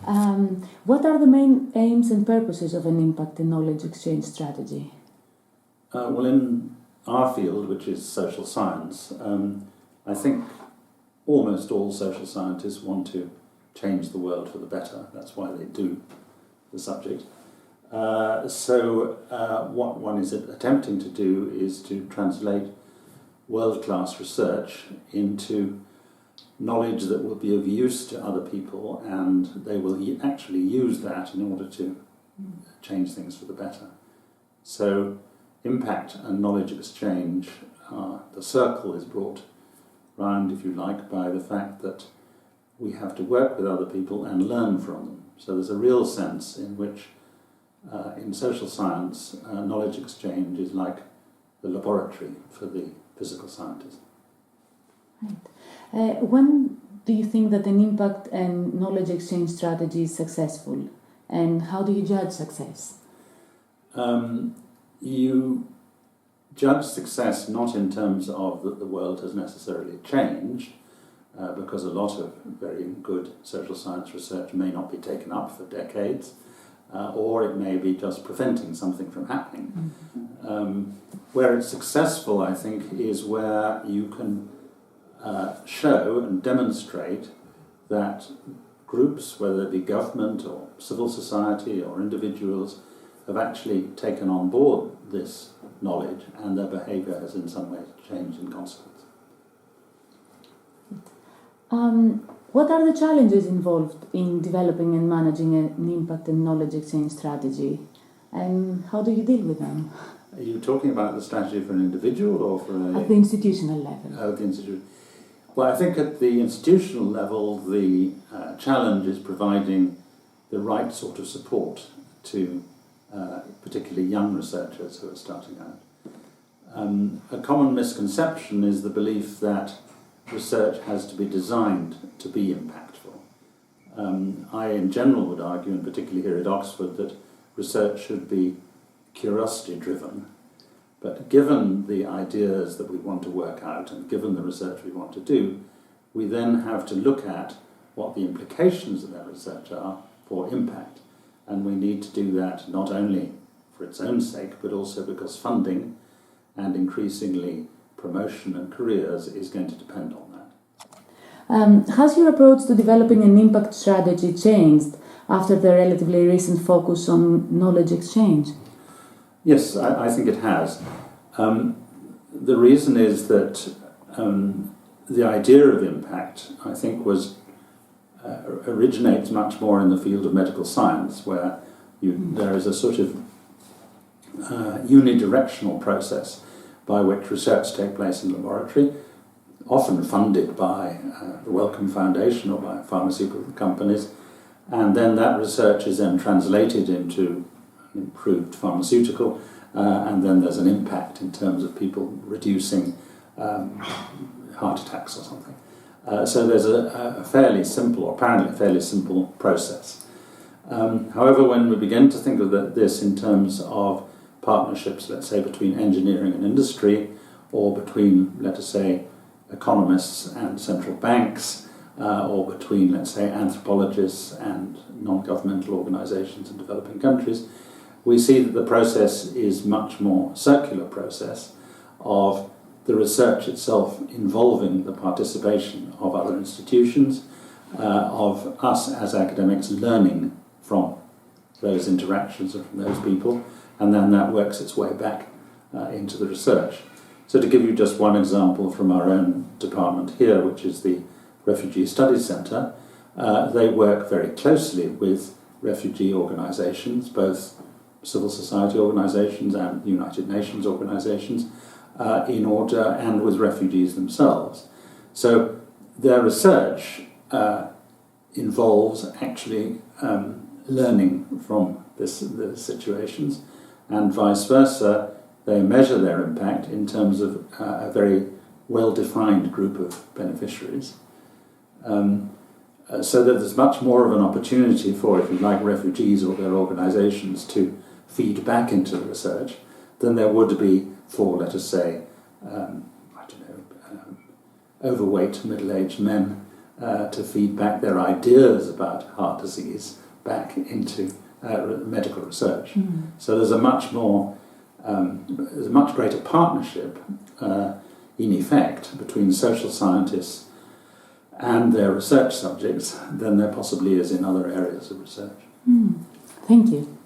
What are the main aims and purposes of an impact and knowledge exchange strategy? Well, in our field, which is social science, I think almost all social scientists want to change the world for the better. That's why they do the subject. What one is attempting to do is to translate world-class research into knowledge that will be of use to other people, and they will actually use that in order to change things for the better. So impact and knowledge exchange, the circle is brought round, if you like, by the fact that we have to work with other people and learn from them. So there's a real sense in which in social science, knowledge exchange is like the laboratory for the physical scientist. Right. When do you think that an impact and knowledge exchange strategy is successful? And how do you judge success? You judge success not in terms of that the world has necessarily changed, because a lot of very good social science research may not be taken up for decades, or it may be just preventing something from happening. Where it's successful, I think, is where you can show and demonstrate that groups, whether it be government or civil society or individuals, have actually taken on board this knowledge and their behaviour has in some way changed in consequence. What are the challenges involved in developing and managing an impact and knowledge exchange strategy, and how do you deal with them? Are you talking about the strategy for an individual or for a... At the institutional level. Oh, the institution. Well, I think at the institutional level, the challenge is providing the right sort of support to particularly young researchers who are starting out. A common misconception is the belief that research has to be designed to be impactful. I, in general, would argue, and particularly here at Oxford, that research should be curiosity-driven. But given the ideas that we want to work out and given the research we want to do, we then have to look at what the implications of that research are for impact. And we need to do that not only for its own sake, but also because funding and increasingly promotion and careers is going to depend on that. Has your approach to developing an impact strategy changed after the relatively recent focus on knowledge exchange? Yes, I think it has. The reason is that the idea of impact, I think, originates much more in the field of medical science, where there is a sort of unidirectional process by which research takes place in the laboratory, often funded by the Wellcome Foundation or by pharmaceutical companies, and then that research is then translated into an improved pharmaceutical, and then there's an impact in terms of people reducing heart attacks or something. So there's a fairly simple, or apparently fairly simple process. However, when we begin to think of this in terms of partnerships, let's say, between engineering and industry, or between, let us say, economists and central banks, or between, let's say, anthropologists and non-governmental organizations in developing countries, we see that the process is much more circular process of the research itself involving the participation of other institutions, of us as academics learning from those interactions and from those people, and then that works its way back into the research. So to give you just one example from our own department here, which is the Refugee Studies Centre, they work very closely with refugee organisations, both civil society organisations and United Nations organisations, and with refugees themselves. So their research involves actually learning from the situations, and vice versa. They measure their impact in terms of a very well-defined group of beneficiaries. So that there's much more of an opportunity for, if you like, refugees or their organisations to feed back into the research than there would be for, let us say, overweight middle-aged men to feed back their ideas about heart disease back into medical research. So there's a much greater partnership, in effect, between social scientists and their research subjects than there possibly is in other areas of research. Thank you.